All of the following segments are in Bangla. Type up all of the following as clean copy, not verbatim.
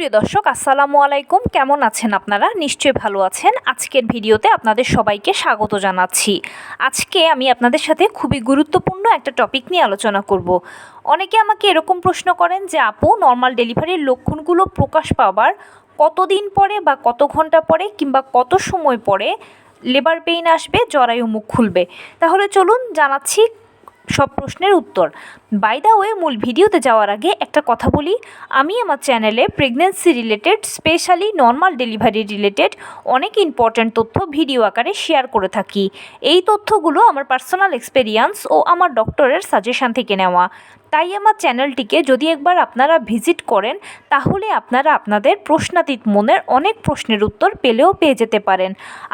সুপ্রিয় দর্শক, আসসালামু আলাইকুম। কেমন আছেন আপনারা? নিশ্চয়ই ভালো আছেন। আজকের ভিডিওতে আপনাদের সবাইকে স্বাগত জানাচ্ছি। আজকে আমি আপনাদের সাথে খুবই গুরুত্বপূর্ণ একটা টপিক নিয়ে আলোচনা করব। অনেকে আমাকে এরকম প্রশ্ন করেন যে আপু, নর্মাল ডেলিভারির লক্ষণগুলো প্রকাশ পাবার কতদিন পরে বা কত ঘন্টা পরে কিংবা কত সময় পরে লেবার পেইন আসবে, জরায়ু মুখ খুলবে? তাহলে চলুন জানাচ্ছি সব প্রশ্নের উত্তর। বাই দ্য ওয়ে, মূল ভিডিওতে যাওয়ার আগে একটা কথা বলি, আমি আমার চ্যানেলে pregnancy related, specially normal delivery related অনেক ইম্পর্ট্যান্ট তথ্য ভিডিও আকারে শেয়ার করে থাকি। এই তথ্যগুলো আমার পার্সোনাল এক্সপেরিয়েন্স ও আমার ডক্টরের সাজেশান থেকে নেওয়া। তাই আমার চ্যানেলটিকে যদি একবার আপনারা ভিজিট করেন, তাহলে আপনারা আপনাদের প্রশ্নাতীত মনের অনেক প্রশ্নের উত্তর পেয়ে যেতে পারেন।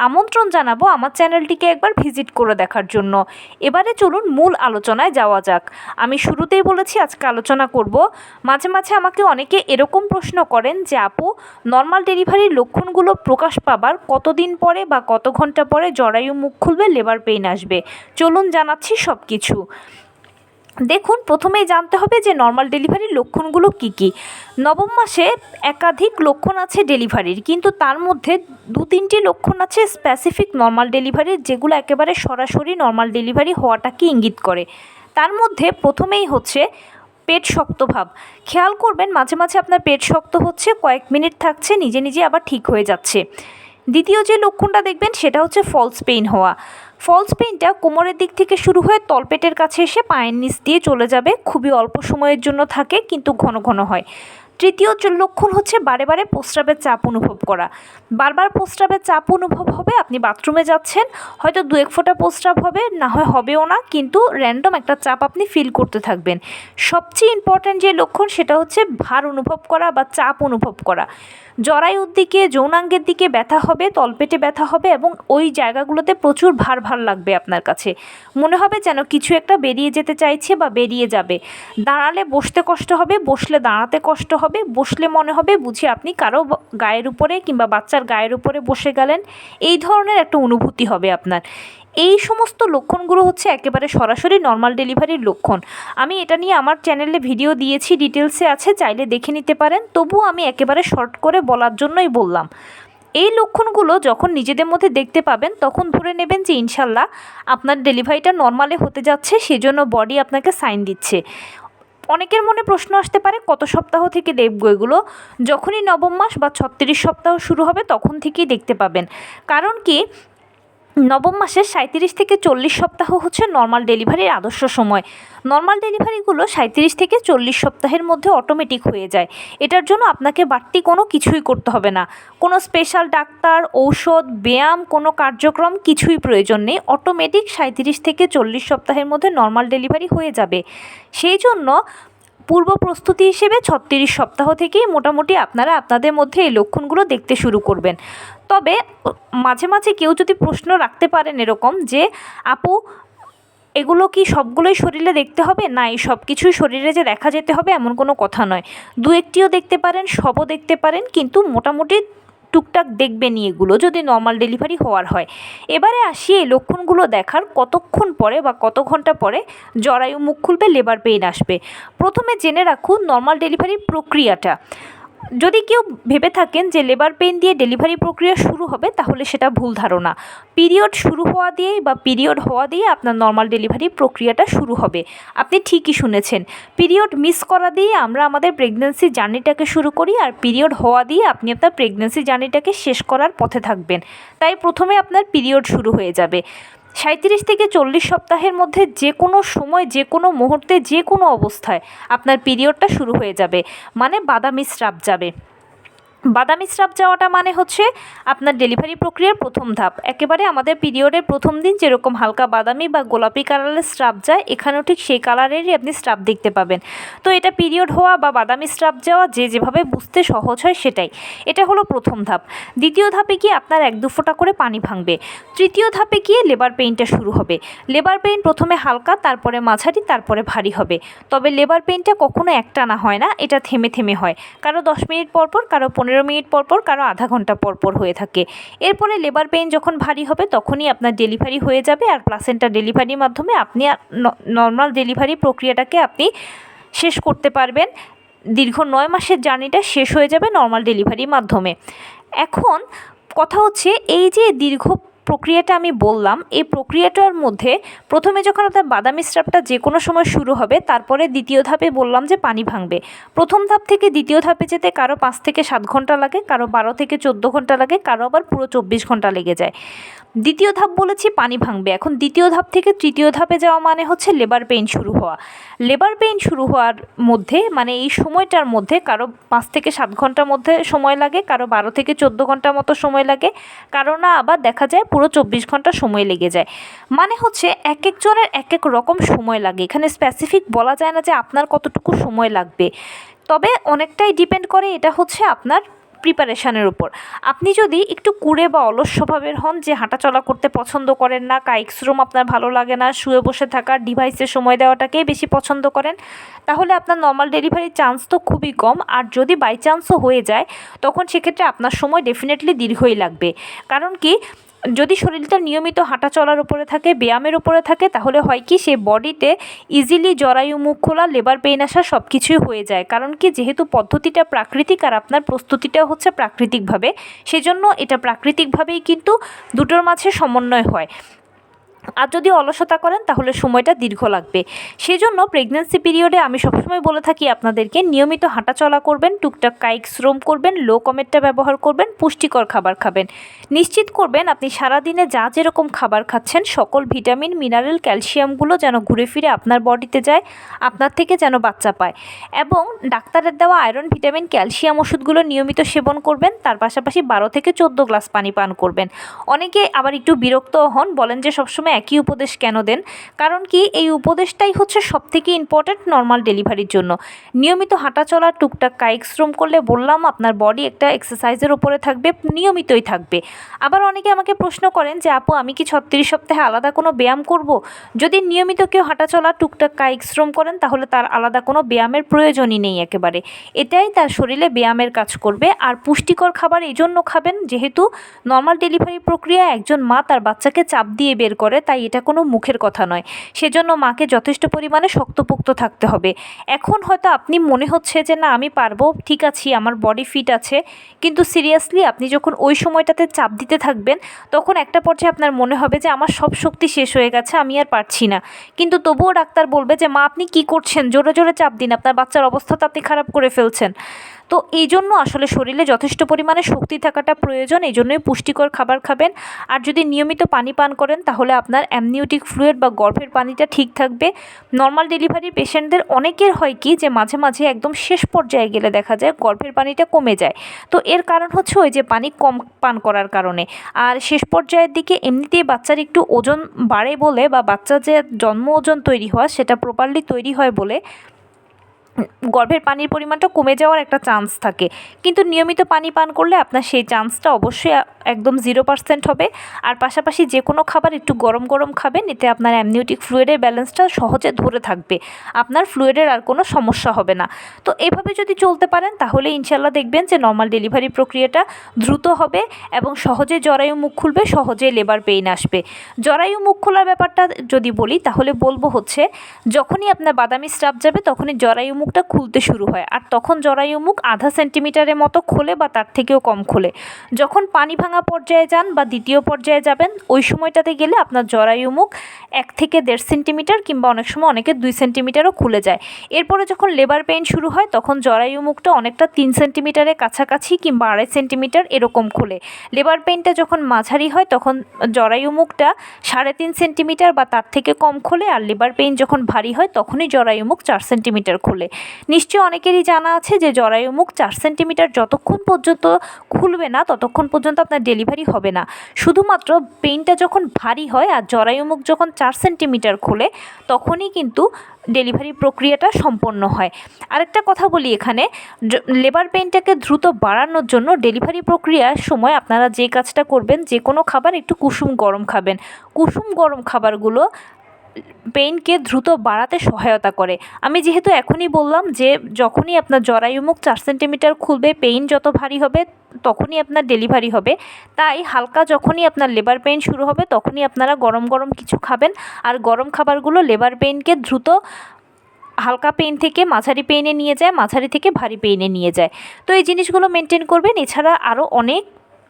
আমন্ত্রণ জানাবো আমার চ্যানেলটিকে একবার ভিজিট করে দেখার জন্য। এবারে চলুন মূল আলোচনায় যাওয়া যাক। আমি শুরুতেই বলেছি আজকে আলোচনা করব, মাঝে মাঝে আমাকে অনেকে এরকম প্রশ্ন করেন যে আপু, নর্মাল ডেলিভারির লক্ষণগুলো প্রকাশ পাবার কতদিন পরে বা কত ঘন্টা পরে জরায়ু মুখ খুলবে, লেবার পেইন আসবে? চলুন জানাচ্ছি সব কিছু। দেখুন, প্রথমেই জানতে হবে যে নর্মাল ডেলিভারির লক্ষণগুলো কি কি। নবম মাসে একাধিক লক্ষণ আছে ডেলিভারির, কিন্তু তার মধ্যে 2-3টি লক্ষণ আছে স্পেসিফিক নর্মাল ডেলিভারির, যেগুলো একেবারে সরাসরি নর্মাল ডেলিভারি হওয়াটাকে ইঙ্গিত করে। তার মধ্যে প্রথমেই হচ্ছে পেট শক্ত ভাব। খেয়াল করবেন মাঝে মাঝে আপনার পেট শক্ত হচ্ছে, কয়েক মিনিট থাকছে, নিজে নিজে আবার ঠিক হয়ে যাচ্ছে। দ্বিতীয় যে লক্ষণটা দেখবেন সেটা হচ্ছে ফলস পেইন হওয়া। ফলস পেইনটা কোমরের দিক থেকে শুরু হয়ে তলপেটের কাছে এসে পায়ের নিচ দিয়ে চলে যাবে, খুবই অল্প সময়ের জন্য থাকে কিন্তু ঘন ঘন হয়। তৃতীয় লক্ষণ হচ্ছে বারে বারে প্রস্রাবের চাপ অনুভব করা। বারবার প্রস্রাবের চাপ অনুভব হবে, আপনি বাথরুমে যাচ্ছেন, হয়তো 2-1 ফোঁটা প্রস্রাব হবে, না হয় হবেও না, কিন্তু র্যান্ডম একটা চাপ আপনি ফিল করতে থাকবেন। সবচেয়ে ইম্পর্ট্যান্ট যে লক্ষণ সেটা হচ্ছে ভার অনুভব করা বা চাপ অনুভব করা। জরায়ুর দিকে, যৌনাঙ্গের দিকে ব্যথা হবে, তলপেটে ব্যথা হবে এবং ওই জায়গাগুলোতে প্রচুর ভার ভার লাগবে আপনার কাছে। মনে হবে যেন কিছু একটা বেরিয়ে যেতে চাইছে বা বেরিয়ে যাবে। দাঁড়ালে বসতে কষ্ট হবে, বসলে দাঁড়াতে কষ্ট হবে, বসলে মনে হবে বুঝি আপনি কারো গায়ের উপরে কিংবা বাচ্চার গায়ের উপরে বসে গেলেন। এই ধরনের একটা অনুভূতি হবে আপনার। এই সমস্ত লক্ষণগুলো হচ্ছে একেবারে সরাসরি নর্মাল ডেলিভারির লক্ষণ। আমি এটা নিয়ে আমার চ্যানেলে ভিডিও দিয়েছি, ডিটেলসে আছে, চাইলে দেখে নিতে পারেন। তবুও আমি একেবারে শর্ট করে বলার জন্যই বললাম। এই লক্ষণগুলো যখন নিজেদের মধ্যে দেখতে পাবেন, তখন ধরে নেবেন যে ইনশাল্লাহ আপনার ডেলিভারিটা নর্মালে হতে যাচ্ছে, সেজন্য বডি আপনাকে সাইন দিচ্ছে। অনেকের মনে প্রশ্ন আসতে পারে কত সপ্তাহ থেকে দেখব এগুলো? যখনই নবম মাস বা 36 সপ্তাহ শুরু হবে তখন থেকেই দেখতে পাবেন। কারণ কি, নবম মাসের 37 থেকে 40 সপ্তাহ হচ্ছে নর্মাল ডেলিভারির আদর্শ সময়। নর্মাল ডেলিভারিগুলো 37 থেকে 40 সপ্তাহের মধ্যে অটোমেটিক হয়ে যায়। এটার জন্য আপনাকে বাড়তি কোনো কিছুই করতে হবে না, কোনো স্পেশাল ডাক্তার, ঔষধ, ব্যায়াম, কোনো কার্যক্রম কিছুই প্রয়োজন নেই। অটোমেটিক 37 থেকে 40 সপ্তাহের মধ্যে নর্মাল ডেলিভারি হয়ে যাবে। সেই জন্য পূর্ব প্রস্তুতি হিসেবে 36 সপ্তাহ থেকেই মোটামুটি আপনারা আপনাদের মধ্যে এই লক্ষণগুলো দেখতে শুরু করবেন। তবে মাঝে মাঝে কেউ যদি প্রশ্ন রাখতে পারেন এরকম যে আপু, এগুলো কি সবগুলোই শরীরে দেখতে হবে? না, এই সব কিছুই শরীরে যে দেখা যেতে হবে এমন কোনো কথা নয়। 2-1টিও দেখতে পারেন, সবও দেখতে পারেন, কিন্তু মোটামুটি টুকটাক দেখবেনই এগুলো যদি নর্মাল ডেলিভারি হওয়ার হয়। এবারে আসি এই লক্ষণগুলো দেখার কতক্ষণ পরে বা কত ঘন্টা পরে জরায়ু মুখ খুলবে, লেবার পেইন আসবে। প্রথমে জেনে রাখুন নর্মাল ডেলিভারির প্রক্রিয়াটা। যদি কেউ ভেবে থাকেন যে লেবার পেইন দিয়ে ডেলিভারি প্রক্রিয়া শুরু হবে, তাহলে সেটা ভুল ধারণা। পিরিয়ড শুরু হওয়া দিয়ে বা পিরিয়ড হওয়া দিয়ে আপনার নর্মাল ডেলিভারি প্রক্রিয়াটা শুরু হবে। আপনি ঠিকই শুনেছেন, পিরিয়ড মিস করা দিয়ে আমরা আমাদের প্রেগন্যান্সি জার্নিটাকে শুরু করি, আর পিরিয়ড হওয়া দিয়ে আপনি আপনার প্রেগন্যান্সি জার্নিটাকে শেষ করার পথে থাকবেন। তাই প্রথমে আপনার পিরিয়ড শুরু হয়ে যাবে। 37 থেকে 40 সপ্তাহের মধ্যে যে কোনো সময়, যে কোনো মুহূর্তে, যে কোনো অবস্থায় আপনার পিরিয়ডটা শুরু হয়ে যাবে, মানে বাদামি স্রাব যাবে। বাদামি স্রাব যাওয়াটা মানে হচ্ছে আপনার ডেলিভারি প্রক্রিয়ার প্রথম ধাপ। একেবারে আমাদের পিরিয়ডের প্রথম দিন যেরকম হালকা বাদামি বা গোলাপি কালারের স্রাব যায়, এখানেও ঠিক সেই কালারেরই আপনি স্রাব দেখতে পাবেন। তো এটা পিরিয়ড হওয়া বা বাদামি স্রাব যাওয়া, যে যেভাবে বুঝতে সহজ হয় সেটাই। এটা হলো প্রথম ধাপ। দ্বিতীয় ধাপে গিয়ে আপনার 1-2 ফোঁটা করে পানি ভাঙবে। তৃতীয় ধাপে গিয়ে লেবার পেইনটা শুরু হবে। লেবার পেইন প্রথমে হালকা, তারপরে মাঝারি, তারপরে ভারী হবে। তবে লেবার পেইনটা কখনো একটানা হয় না, এটা থেমে থেমে হয়। কারো 10 মিনিট পরপর, কারো 15 মিনিট পরপর, কারো আধা ঘন্টা পরপর হয়ে থাকে। এরপরে লেবার পেইন যখন ভারী হবে তখনই আপনার ডেলিভারি হয়ে যাবে, আর প্লাসেন্টা ডেলিভারির মাধ্যমে আপনি নর্মাল ডেলিভারি প্রক্রিয়াটাকে আপনি শেষ করতে পারবেন। দীর্ঘ 9 মাসের জার্নিটা শেষ হয়ে যাবে নর্মাল ডেলিভারির মাধ্যমে। এখন কথা হচ্ছে এই যে দীর্ঘ প্রক্রিয়াটা আমি বললাম, এই প্রক্রিয়াটার মধ্যে প্রথমে যখন আপনার বাদামি স্রাবটা যে কোনো সময় শুরু হবে, তারপরে দ্বিতীয় ধাপে বললাম যে পানি ভাঙবে। প্রথম ধাপ থেকে দ্বিতীয় ধাপে যেতে কারো 5 থেকে 7 ঘন্টা লাগে, কারো 12 থেকে 14 ঘন্টা লাগে, কারো আবার পুরো 24 ঘন্টা লেগে যায়। দ্বিতীয় ধাপ বলেছি পানি ভাঙবে। এখন দ্বিতীয় ধাপ থেকে তৃতীয় ধাপে যাওয়া মানে হচ্ছে লেবার পেইন শুরু হওয়া। লেবার পেইন শুরু হওয়ার মধ্যে মানে এই সময়টার মধ্যে কারো 5 থেকে 7 ঘন্টার মধ্যে সময় লাগে, কারো 12 থেকে 14 ঘন্টার মতো সময় লাগে, কারো না আবার দেখা যায় পুরো 24 ঘন্টা সময় লেগে যায়। মানে হচ্ছে এক একজনের এক এক রকম সময় লাগে। এখানে স্পেসিফিক বলা যায় না যে আপনার কতটুকু সময় লাগবে, তবে অনেকটাই ডিপেন্ড করে এটা হচ্ছে আপনার প্রিপারেশানের উপর। আপনি যদি একটু কুঁড়ে বা অলস স্বভাবের হন, যে হাঁটাচলা করতে পছন্দ করেন না, কায়িক শ্রম আপনার ভালো লাগে না, শুয়ে বসে থাকার ডিভাইসে সময় দেওয়াটাকেই বেশি পছন্দ করেন, তাহলে আপনার নর্মাল ডেলিভারির চান্স তো খুবই কম। আর যদি বাই চান্সও হয়ে যায়, তখন সেক্ষেত্রে আপনার সময় ডেফিনেটলি দীর্ঘই লাগবে। কারণ কি, যদি শরীরটা নিয়মিত হাঁটা চলার উপরে থাকে, ব্যায়ামের উপরে থাকে, তাহলে হয় কি সে বডিতে ইজিলি জরায়ু, মুখ খোলা, লেবার পেইন আসা সব কিছুই হয়ে যায়। কারণ কি, যেহেতু পদ্ধতিটা প্রাকৃতিক আর আপনার প্রস্তুতিটাও হচ্ছে প্রাকৃতিকভাবে, সেজন্য এটা প্রাকৃতিকভাবেই কিন্তু দুটোর মাঝে সমন্বয় হয়। আর যদি অলসতা করেন তাহলে সময়টা দীর্ঘ লাগবে। সেজন্য প্রেগন্যান্সি পিরিয়ডে আমি সবসময় বলে থাকি আপনাদেরকে নিয়মিত হাঁটাচলা করবেন, টুকটাক কায়িক শ্রম করবেন, লো কমেটটা ব্যবহার করবেন, পুষ্টিকর খাবার খাবেন। নিশ্চিত করবেন আপনি সারাদিনে যা যেরকম খাবার খাচ্ছেন সকল ভিটামিন, মিনারেল, ক্যালসিয়ামগুলো যেন ঘুরে ফিরে আপনার বডিতে যায়, আপনার থেকে যেন বাচ্চা পায়। এবং ডাক্তারের দেওয়া আয়রন, ভিটামিন, ক্যালসিয়াম ওষুধগুলো নিয়মিত সেবন করবেন। তার পাশাপাশি 12 থেকে 14 গ্লাস পানি পান করবেন। অনেকে আবার একটু বিরক্ত হন, বলেন যে সবসময় একই উপদেশ কেন দেন। কারণ কি, এই উপদেশটাই হচ্ছে সবথেকে ইম্পর্ট্যান্ট নর্মাল ডেলিভারির জন্য। নিয়মিত হাঁটাচলা, টুকটাক কায়িক শ্রম করলে বললাম আপনার বডি একটা এক্সারসাইজের উপরে থাকবে, নিয়মিতই থাকবে। আবার অনেকে আমাকে প্রশ্ন করেন যে আপু আমি কি 36 সপ্তাহে আলাদা কোনো ব্যায়াম করব? যদি নিয়মিত কেউ হাঁটাচলা, টুকটাক কায়িক শ্রম করেন তাহলে তার আলাদা কোনো ব্যায়ামের প্রয়োজনই নেই একেবারে। এটাই তার শরীরে ব্যায়ামের কাজ করবে। আর পুষ্টিকর খাবার এই জন্য খাবেন, যেহেতু নর্মাল ডেলিভারি প্রক্রিয়া একজন মা তার বাচ্চাকে চাপ দিয়ে বের করে, তাই এটা কোনো মুখের কথা নয়। সেজন্য মাকে যথেষ্ট পরিমাণে শক্তপোক্ত থাকতে হবে। এখন হয়তো আপনি মনে হচ্ছে যে না আমি পারবো, ঠিক আছি, আমার বডি ফিট আছে, কিন্তু সিরিয়াসলি আপনি যখন ওই সময়টাতে চাপ দিতে থাকবেন, তখন একটা পর্যায়ে আপনার মনে হবে যে আমার সব শক্তি শেষ হয়ে গেছে, আমি আর পারছি না। কিন্তু তবুও ডাক্তার বলবে যে মা আপনি কি করছেন, জোরে জোরে চাপ দিন, আপনার বাচ্চার অবস্থা তো আপনি খারাপ করে ফেলছেন। তো এই জন্য আসলে শরীরে যথেষ্ট পরিমাণে শক্তি থাকাটা প্রয়োজন। এই জন্যই পুষ্টিকর খাবার খাবেন। আর যদি নিয়মিত পানি পান করেন তাহলে আপনার অ্যামনিওটিক ফ্লুইড বা গর্ভের পানিটা ঠিক থাকবে। নর্মাল ডেলিভারি পেশেন্টদের অনেকের হয় কি যে মাঝে মাঝে একদম শেষ পর্যায়ে গেলে দেখা যায় গর্ভের পানিটা কমে যায়। তো এর কারণ হচ্ছে ওই যে পানি কম পান করার কারণে। আর শেষ পর্যায়ের দিকে এমনিতেই বাচ্চার একটু ওজন বাড়ে বলে, বা বাচ্চার যে জন্ম ওজন তৈরি হয় সেটা প্রপারলি তৈরি হয় বলে গর্ভের পানির পরিমাণটা কমে যাওয়ার একটা চান্স থাকে। কিন্তু নিয়মিত পানি পান করলে আপনার সেই চান্সটা অবশ্যই একদম 0% হবে। আর পাশাপাশি যে কোনো খাবার একটু গরম গরম খাবেন, এতে আপনার অ্যামনিওটিক ফ্লুইডের ব্যালেন্সটা সহজে ধরে থাকবে, আপনার ফ্লুইডের আর কোনো সমস্যা হবে না। তো এভাবে যদি চলতে পারেন তাহলে ইনশাল্লাহ দেখবেন যে নর্মাল ডেলিভারি প্রক্রিয়াটা দ্রুত হবে এবং সহজে জরায়ু মুখ খুলবে, সহজে লেবার পেইন আসবে। জরায়ু মুখ খোলার ব্যাপারটা যদি বলি তাহলে বলবো হচ্ছে, যখনই আপনার বাদামি স্রাব যাবে তখনই জরায়ু মুখটা খুলতে শুরু হয়। আর তখন জরায়ু মুখ আধা সেন্টিমিটারের মতো খোলে বা তার থেকেও কম খোলে। যখন পানি ভাঙা পর্যায়ে যান বা দ্বিতীয় পর্যায়ে যাবেন, ওই সময়টাতে গেলে আপনার জরায়ু মুখ 1 থেকে 1.5 সেন্টিমিটার কিংবা অনেক সময় অনেকে 2 সেন্টিমিটারও খুলে যায়। এরপরে যখন লেবার পেইন শুরু হয় তখন জরায়ু মুখটা অনেকটা 3 সেন্টিমিটারের কাছাকাছি কিংবা 2.5 সেন্টিমিটার এরকম খোলে। লেবার পেইনটা যখন মাঝারি হয় তখন জরায়ু মুখটা 3.5 সেন্টিমিটার বা তার থেকে কম খোলে। আর লেবার পেইন যখন ভারী হয় তখনই জরায়ু মুখ 4 সেন্টিমিটার খোলে। নিশ্চয়ই অনেকেরই জানা আছে যে জরায়ু মুখ 4 সেন্টিমিটার যতক্ষণ পর্যন্ত খুলবে না ততক্ষণ পর্যন্ত আপনার ডেলিভারি হবে না। শুধুমাত্র পেইনটা যখন ভারী হয় আর জরায়ু মুখ যখন 4 সেন্টিমিটার খোলে তখনই কিন্তু ডেলিভারি প্রক্রিয়াটা সম্পন্ন হয়। আরেকটা কথা বলি, এখানে লেবার পেইনটাকে দ্রুত বাড়ানোর জন্য ডেলিভারি প্রক্রিয়ার সময় আপনারা যে কাজটা করবেন, যে কোনো খাবার একটু কুসুম গরম খাবেন। কুসুম গরম খাবারগুলো পেইনকে দ্রুত বাড়াতে সহায়তা করে। আমি যেহেতু এখনই বললাম যে যখনই আপনার জরায়ু মুখ 4 সেন্টিমিটার খুলবে, পেইন যত ভারী হবে তখনই আপনার ডেলিভারি হবে। তাই হালকা যখনই আপনার লেবার পেইন শুরু হবে তখনই আপনারা গরম গরম কিছু খাবেন। আর গরম খাবারগুলো লেবার পেইনকে দ্রুত হালকা পেইন থেকে মাঝারি পেইনে নিয়ে যায়, মাঝারি থেকে ভারী পেইনে নিয়ে যায়। তো এই জিনিসগুলো মেনটেন করবেন। এছাড়া আরও অনেক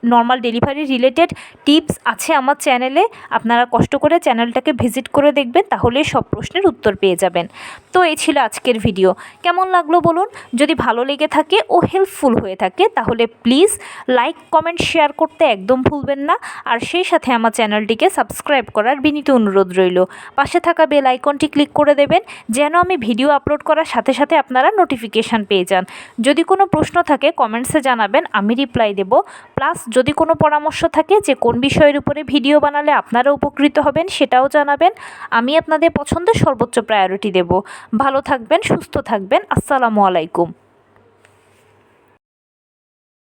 নর্মাল ডেলিভারি রিলেটেড টিপস আছে আমার চ্যানেলে, আপনারা কষ্ট করে চ্যানেলটাকে ভিজিট করে দেখবেন, তাহলে সব প্রশ্নের উত্তর পেয়ে যাবেন। তো এই ছিল আজকের ভিডিও। কেমন লাগলো বলুন? যদি ভালো লেগে থাকে ও হেল্পফুল হয়ে থাকে তাহলে প্লিজ লাইক, কমেন্ট, শেয়ার করতে একদম ভুলবেন না। আর সেই সাথে আমার চ্যানেলটিকে সাবস্ক্রাইব করার বিনীত অনুরোধ রইল। পাশে থাকা বেল আইকনটি ক্লিক করে দেবেন যেন আমি ভিডিও আপলোড করার সাথে সাথে আপনারা নোটিফিকেশান পেয়ে যান। যদি কোনো প্রশ্ন থাকে কমেন্টসে জানাবেন, আমি রিপ্লাই দেব। প্লাস যদি কোনো পরামর্শ থাকে যে কোন বিষয়ের উপরে ভিডিও বানালে আপনারা উপকৃত হবেন সেটাও জানাবেন। আমি আপনাদের পছন্দের সর্বোচ্চ প্রায়োরিটি দেব। ভালো থাকবেন, সুস্থ থাকবেন। আসসালামু আলাইকুম।